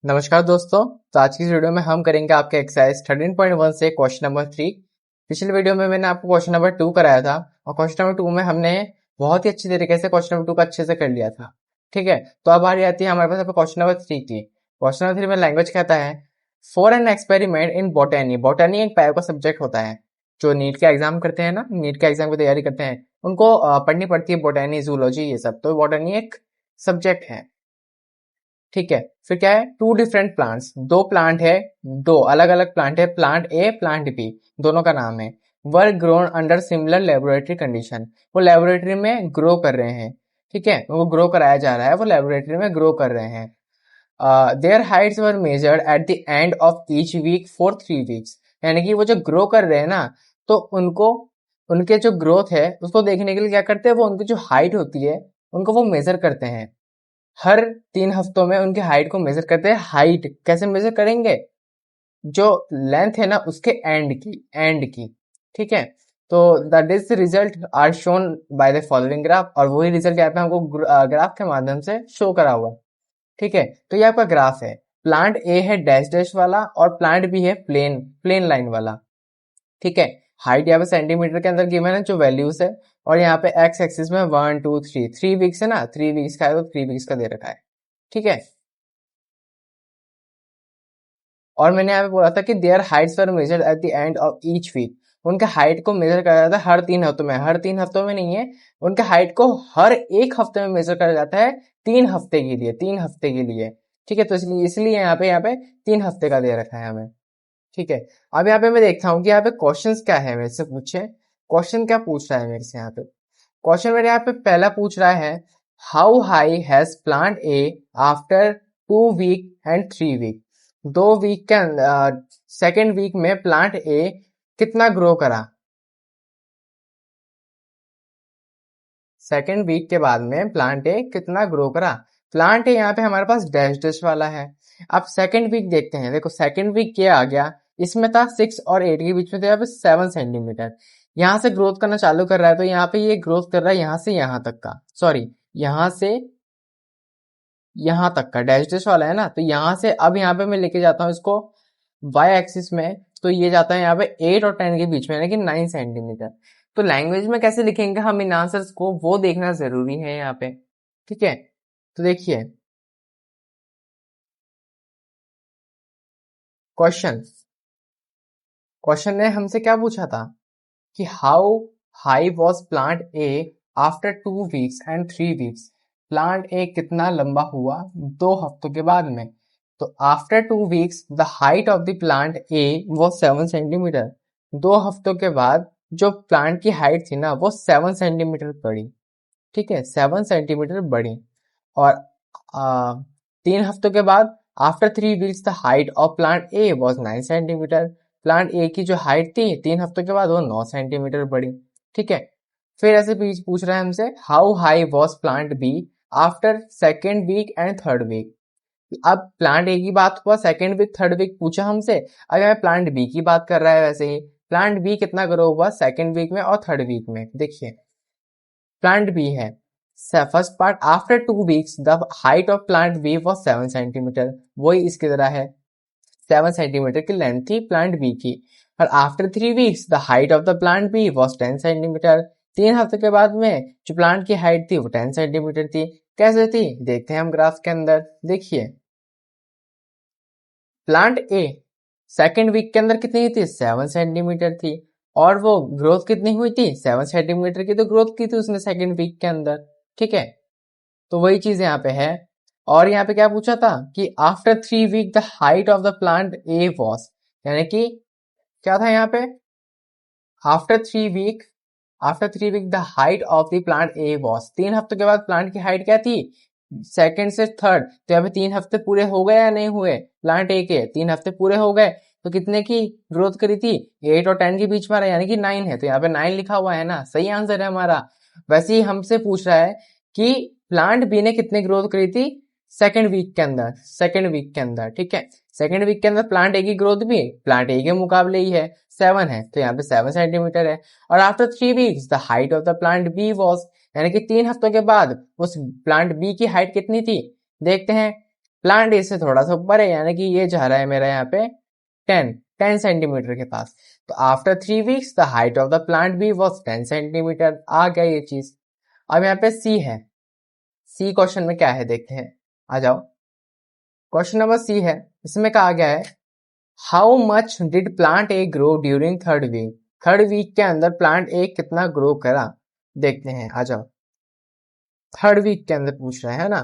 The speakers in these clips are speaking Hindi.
नमस्कार दोस्तों। तो आज की इस वीडियो में हम करेंगे आपके एक्सरसाइज 13.1 से क्वेश्चन नंबर 3। पिछले वीडियो में मैंने आपको क्वेश्चन नंबर 2 कराया था और क्वेश्चन नंबर 2 में हमने बहुत ही अच्छी तरीके से क्वेश्चन नंबर 2 का अच्छे से कर लिया था। ठीक है, तो अब बारी आती है हमारे पास क्वेश्चन नंबर 3 की। क्वेश्चन नंबर 3 में लैंग्वेज कहता है for an experiment in botany. Botany एक टाइप का सब्जेक्ट होता है जो नीट का एग्जाम करते हैं ना, नीट का एग्जाम की तैयारी करते हैं उनको पढ़नी पड़ती है बोटैनी, जूलॉजी, ये सब। तो बोटैनी एक सब्जेक्ट है। ठीक है, फिर क्या है, टू डिफरेंट प्लांट्स, दो प्लांट है, दो अलग अलग प्लांट है, प्लांट ए प्लांट बी, दोनों का नाम है। वर grown under similar laboratory condition, वो लेबोरेटरी में ग्रो कर रहे हैं। ठीक है, वो ग्रो कराया जा रहा है, वो लेबोरेटरी में ग्रो कर रहे हैं। Their heights were measured at the end of each week for 3 weeks. यानी कि वो जो ग्रो कर रहे हैं ना, तो उनको उनके जो ग्रोथ है उसको देखने के लिए क्या करते हैं, वो उनकी जो हाइट होती है उनको वो मेजर करते हैं। हर 3 हफ्तों में उनकी हाइट को मेजर करते हैं। हाइट कैसे मेजर करेंगे, जो लेंथ है ना उसके एंड की। ठीक है, तो the this result are shown by the following graph, और वही रिजल्ट यहाँ पे हमको ग्राफ के माध्यम से शो करा हुआ है। ठीक है, तो ये आपका ग्राफ है। प्लांट ए है डैश डैश वाला और प्लांट बी है प्लेन प्लेन लाइन वाला। ठीक है, हाइट यहाँ पे सेंटीमीटर के अंदर गिवन है जो वैल्यूज है, और यहाँ पे एक्स एक्सिस में 1 2 3 3 वीक्स है ना, 3 वीक्स का है तो 3 वीक्स का दे रखा है। ठीक है, और मैंने यहाँ पे बोला था कि their heights were measured at the end of each week. उनके हाइट को मेजर करा जाता है हर 3 हफ्तों में। हर 3 हफ्तों में नहीं है, उनके हाइट को हर एक हफ्ते में मेजर करा जाता है, 3 हफ्ते के लिए, 3 हफ्ते के लिए। ठीक है, तो इसलिए इसलिए यहाँ पे 3 हफ्ते का दे रखा है हमें। ठीक है, अब यहाँ पे मैं देखता हूँ कि यहाँ पे क्वेश्चंस क्या है मेरे से पूछे। क्वेश्चन क्या पूछ रहा है मेरे से यहाँ पे। क्वेश्चन मेरे यहाँ पे पहला पूछ रहा है how high has plant A after 2 week and 3 week. 2 week के सेकेंड वीक में प्लांट ए कितना ग्रो करा। सेकेंड वीक के बाद में प्लांट ए कितना ग्रो करा। प्लांट ए यहाँ पे हमारे पास डैश डैश वाला है। अब सेकेंड वीक देखते हैं। देखो सेकेंड वीक क्या आ गया, इसमें था 6 और 8 के बीच में, तो यहाँ पे 7 सेंटीमीटर। यहाँ से ग्रोथ करना चालू कर रहा है, तो यहाँ पे ये ग्रोथ कर रहा है यहाँ से यहाँ तक का, सॉरी यहाँ से यहाँ तक का, डैश डैश वाला है ना, तो यहाँ से अब यहाँ पे मैं लेके जाता हूँ इसको वाई एक्सिस में, तो ये जाता है यहाँ पे 8 और 10 के बीच में, यानी कि 9 सेंटीमीटर। तो लैंग्वेज में कैसे लिखेंगे हम इन आंसर्स को, वो देखना जरूरी है यहाँ पे। ठीक है, तो देखिए क्वेश्चन क्वेश्चन ने हमसे क्या पूछा था कि how high was plant A after 2 weeks and 3 weeks. Plant ए कितना लंबा हुआ 2 हफ्तों के बाद में। तो after 2 weeks the height of the plant A वो 7 सेंटीमीटर। 2 हफ्तों के बाद जो प्लांट की हाइट थी ना वो 7 सेंटीमीटर बढ़ी। ठीक है, 7 सेंटीमीटर बढ़ी। और 3 हफ्तों के बाद after 3 weeks the height of plant A was 9 centimetre. Plant ए की जो हाइट थी 3 हफ्तों के बाद वो 9 सेंटीमीटर बढ़ी। ठीक है, फिर ऐसे पूछ रहा है हमसे how high was plant b after second week and third week. अब प्लांट ए की बात हुआ, सेकेंड वीक थर्ड वीक पूछा हमसे। अब यहाँ प्लांट बी की बात कर रहा है। वैसे ही प्लांट बी कितना ग्रो हुआ सेकेंड वीक में और थर्ड वीक में। देखिए प्लांट बी है, first part after 2 weeks the height of plant B was 7 centimetre, वही इसकी तरह है। 7 सेंटीमीटर की लेंथ थी प्लांट बी की। और after 3 weeks the height of the plant B was 10 centimetre. 3 हफ्ते के बाद में जो प्लांट की हाइट थी वो 10 सेंटीमीटर थी। कैसे थी देखते हैं हम ग्राफ के अंदर। देखिए प्लांट ए सेकेंड वीक के अंदर कितनी थी, 7 सेंटीमीटर थी, और वो ग्रोथ कितनी हुई थी, 7 सेंटीमीटर की तो ग्रोथ की थी उसने सेकेंड वीक के अंदर। ठीक है, तो वही चीज यहाँ पे है। और यहाँ पे क्या पूछा था कि after 3 week the height of the plant A was, यानी कि क्या था यहाँ पे, after 3 week the height of the plant A was. 3 हफ्ते के बाद प्लांट की हाइट क्या थी, सेकेंड से थर्ड। तो यहाँ पे 3 हफ्ते पूरे हो गए या नहीं हुए, प्लांट ए के 3 हफ्ते पूरे हो गए, तो कितने की ग्रोथ करी थी, 8 और 10 के बीच में, यानी कि 9 है, तो यहाँ पे 9 लिखा हुआ है ना, सही आंसर है हमारा। वैसे ही हमसे पूछ रहा है कि प्लांट बी ने कितने ग्रोथ करी थी सेकेंड वीक के अंदर। ठीक है, सेकेंड वीक के अंदर प्लांट ए की ग्रोथ भी प्लांट ए के मुकाबले ही है, 7 है, तो यहाँ पे 7 सेंटीमीटर है। और after 3 weeks the height of the plant B was, यानी कि 3 हफ्तों के बाद उस प्लांट बी की हाइट कितनी थी, देखते हैं। प्लांट ए से थोड़ा सा ऊपर है, यानी कि ये जा रहा है मेरा यहाँ पे 10 सेंटीमीटर के पास। तो after 3 weeks the height of the plant B was 10 centimetre. आ गया ये चीज। अब यहाँ पे सी है, सी क्वेश्चन में क्या है देखते हैं, आ जाओ। क्वेश्चन नंबर सी है, इसमें कहा गया है how much did plant A grow during third week. Third week के अंदर प्लांट ए कितना ग्रो करा, देखते हैं, आ जाओ। थर्ड वीक के अंदर पूछ रहा है ना,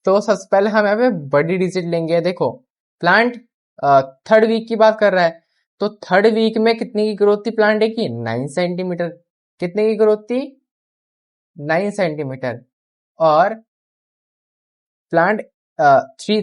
तो सबसे पहले हम यहाँ पे बड़ी डिजिट लेंगे। देखो प्लांट थर्ड वीक की बात कर रहा है, तो थर्ड वीक में कितनी की ग्रोथ थी प्लांट ए की, 9 सेंटीमीटर। कितने की ग्रोथ थी, 9 सेंटीमीटर। और प्लांट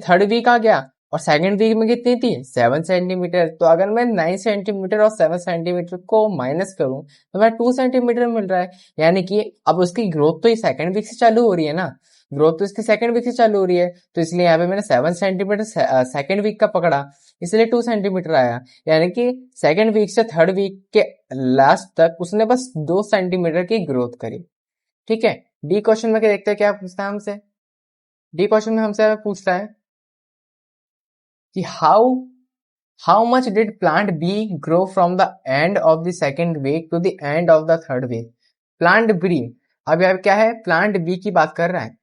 थर्ड वीक आ गया और सेकंड वीक में कितनी थी, 7 सेंटीमीटर। तो अगर मैं 9 सेंटीमीटर और 7 सेंटीमीटर को माइनस करूं तो मैं 2 सेंटीमीटर मिल रहा है। यानी कि अब उसकी ग्रोथ तो सेकंड वीक से चालू हो रही है ना, ग्रोथ तो इसकी सेकंड वीक से चालू हो रही है, तो इसलिए यहाँ पे मैंने 7 सेंटीमीटर सेकंड वीक का पकड़ा, इसलिए 2 सेंटीमीटर आया। यानी कि सेकंड वीक से थर्ड वीक के लास्ट तक उसने बस 2 सेंटीमीटर की ग्रोथ करी। ठीक है। डी क्वेश्चन में क्या देखते हैं, क्या पूछता है हमसे। डी क्वेश्चन में हमसे पूछता है कि how much did plant b grow from the end of the second week to the end of the third week. Plant b, अब यहाँ क्या है, प्लांट बी की बात कर रहा है।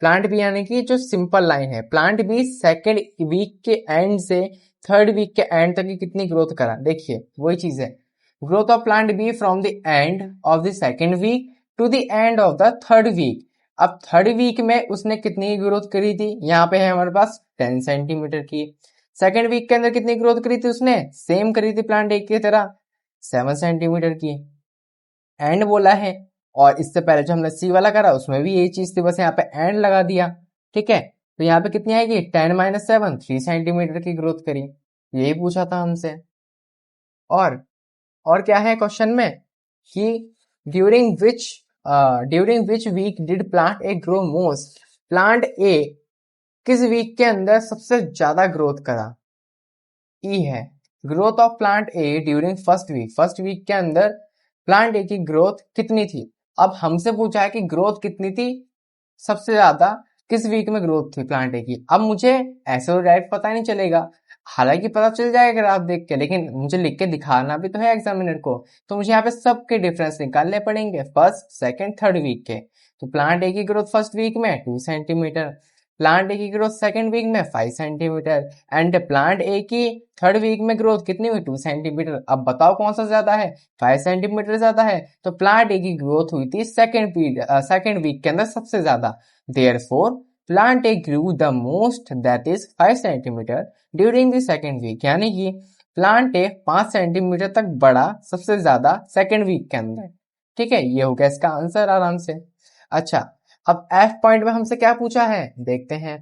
प्लांट बी यानी कि जो सिंपल लाइन है, प्लांट बी सेकेंड वीक के एंड से थर्ड वीक के एंड तक की कितनी ग्रोथ करा, देखिए वही चीज है। Growth of plant b from the end of the second week to the end of the third week. अब थर्ड वीक में उसने कितनी ग्रोथ करी थी, यहाँ पे है हमारे पास 10 सेंटीमीटर की। सेकेंड वीक के अंदर कितनी ग्रोथ करी थी उसने, सेम करी थी प्लांट एक की तरह, 7 सेंटीमीटर की। एंड बोला है, और इससे पहले जो हमने सी वाला करा उसमें भी यही चीज थी, बस यहाँ पे एंड लगा दिया। ठीक है, तो यहाँ पे कितनी आएगी, 10 माइनस 7, 3 सेंटीमीटर की ग्रोथ करी। यही पूछा था हमसे। और क्या है क्वेश्चन में कि during which week did plant A grow most. Plant A किस वीक के अंदर सबसे ज्यादा ग्रोथ करा, ई है। Growth of plant a during first week के अंदर प्लांट ए की ग्रोथ कितनी थी। अब हमसे पूछा है कि ग्रोथ कितनी थी सबसे ज्यादा, किस वीक में ग्रोथ थी प्लांट ए की। अब मुझे ऐसे तो डायरेक्ट पता नहीं चलेगा, हालांकि पता चल जाएगा ग्राफ देख के, लेकिन मुझे लिख के दिखाना भी तो है एग्जामिनर को, तो मुझे यहाँ पे सबके डिफरेंस निकालने पड़ेंगे, फर्स्ट सेकंड थर्ड वीक के। तो प्लांट ए की ग्रोथ फर्स्ट वीक में 2 सेंटीमीटर, प्लांट ए की ग्रोथ सेकंड वीक में 5 सेंटीमीटर, एंड प्लांट ए की थर्ड वीक में ग्रोथ कितनी हुई, 2 सेंटीमीटर। अब बताओ कौन सा ज्यादा है, 5 सेंटीमीटर ज्यादा है, तो प्लांट ए की ग्रोथ हुई थी सेकंड वीक के अंदर सबसे ज्यादा। Therefore plant a grew the most, that is 5 centimetre during the second week. यानी कि प्लांट ए 5 सेंटीमीटर तक बढ़ा सबसे ज्यादा सेकंड वीक के अंदर। ठीक है, ये हो गया इसका आंसर आराम से। अच्छा, अब एफ पॉइंट में हमसे क्या पूछा है, देखते हैं।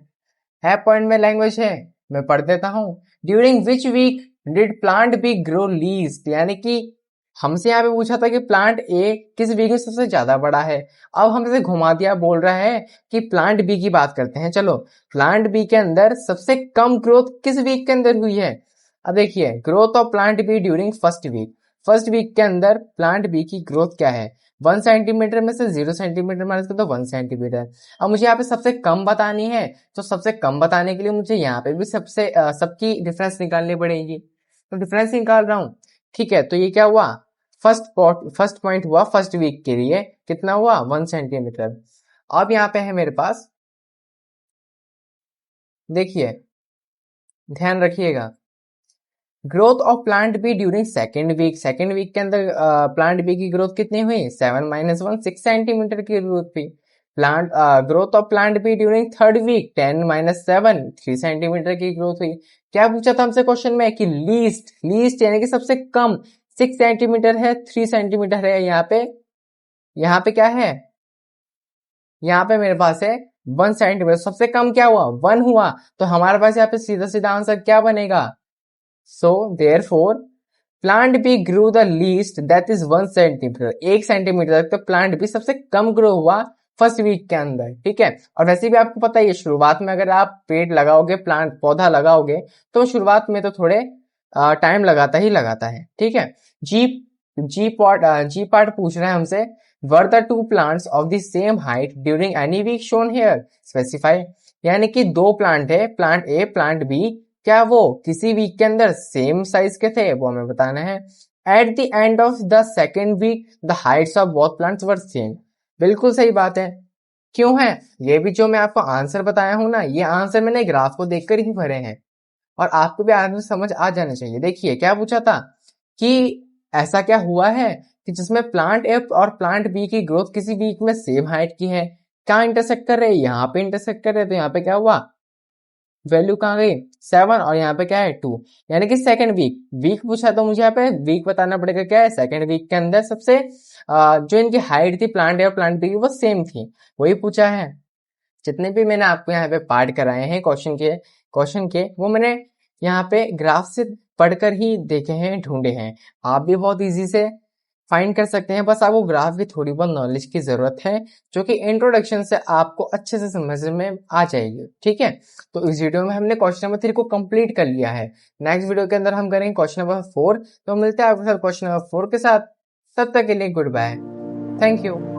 एफ पॉइंट में लैंग्वेज है, मैं पढ़ देता हूं। During which week did plant b grow least. यानी कि हमसे यहाँ पे पूछा था कि प्लांट ए किस वीक में सबसे ज्यादा बड़ा है। अब हमसे घुमा दिया, बोल रहा है कि प्लांट बी की बात करते हैं। चलो, प्लांट बी के अंदर सबसे कम ग्रोथ किस वीक के अंदर हुई है। अब देखिए, growth of plant B during first week के अंदर प्लांट बी की ग्रोथ क्या है, 1 सेंटीमीटर में से 0 सेंटीमीटर माइनस कर दो 1 सेंटीमीटर। अब मुझे यहाँ पे सबसे कम बतानी है, तो सबसे कम बताने के लिए मुझे यहाँ पे भी सबकी डिफरेंस निकालनी पड़ेगी, तो डिफरेंस निकाल रहा हूँ। ठीक है, तो ये क्या हुआ, फर्स्ट पॉइंट हुआ फर्स्ट वीक के लिए कितना हुआ, 1 सेंटीमीटर। अब यहाँ पे है मेरे पास, देखिए ध्यान रखिएगा, growth of plant B during second week के अंदर प्लांट बी की ग्रोथ कितनी हुई, 7 माइनस 1, 6 सेंटीमीटर की ग्रोथ हुई। Growth of plant B during third week 10 minus 7, 3 centimetre की ग्रोथ हुई। क्या पूछा था हमसे क्वेश्चन में कि लीस्ट यानी कि सबसे कम 6 सेंटीमीटर है, 3 सेंटीमीटर है। यहाँ पे क्या है, यहाँ पे मेरे पास है 1 सेंटीमीटर, सबसे कम क्या हुआ, 1 हुआ। तो हमारे पास यहाँ पे सीधा सीधा आंसर क्या बनेगा, so therefore plant bee grew the least, that is 1 centimetre, 1 centimetre तक तो प्लांट भी सबसे कम ग्रो हुआ फर्स्ट वीक के अंदर। ठीक है, और वैसे भी आपको पता है शुरुआत में अगर आप पेड़ लगाओगे, प्लांट पौधा लगाओगे, तो शुरुआत में तो थोड़े टाइम लगाता ही लगाता है। ठीक है, जी जी पार्ट पूछ रहे हैं हमसे, were the two plants of the same height during any week shown here, specify. यानी कि दो प्लांट है, प्लांट ए प्लांट बी, क्या वो किसी वीक के अंदर सेम साइज के थे, वो हमें बताना है। At the end of the second week the heights of both plants were same. बिल्कुल सही बात है। क्यों है? ये भी जो मैं आपको आंसर बताया हूं ना, ये आंसर मैंने ग्राफ को देखकर ही भरे हैं और आपको भी आंसर समझ आ जाना चाहिए। देखिए क्या पूछा था कि ऐसा क्या हुआ है कि जिसमें प्लांट ए और प्लांट बी की ग्रोथ किसी वीक में सेम हाइट की है, कहाँ इंटरसेक्ट कर रहे हैं? यहाँ पे इंटरसेक्ट कर रहे हैं, तो यहाँ पे क्या हुआ, वैल्यू कहाँ गई 7 और यहाँ पे क्या है 2, यानी कि सेकंड वीक। वीक पूछा तो मुझे यहाँ पे वीक बताना पड़ेगा, क्या है सेकंड वीक के अंदर सबसे जो इनकी हाइट थी प्लांट ए और प्लांट बी की वो सेम थी, वही पूछा है। जितने भी मैंने आपको यहाँ पे पार्ट कराए हैं क्वेश्चन के वो मैंने यहाँ पे ग्राफ से पढ़कर ही देखे हैं, ढूंढे हैं। आप भी बहुत इजी से फाइंड कर सकते हैं, बस आपको ग्राफ की थोड़ी बहुत नॉलेज की जरूरत है, जो कि इंट्रोडक्शन से आपको अच्छे से समझ में आ जाएगी। ठीक है, तो इस वीडियो में हमने क्वेश्चन नंबर 3 को कंप्लीट कर लिया है। नेक्स्ट वीडियो के अंदर हम करेंगे क्वेश्चन नंबर 4। तो मिलते हैं आपके साथ क्वेश्चन नंबर 4 के साथ, तब तक के लिए गुड बाय, थैंक यू।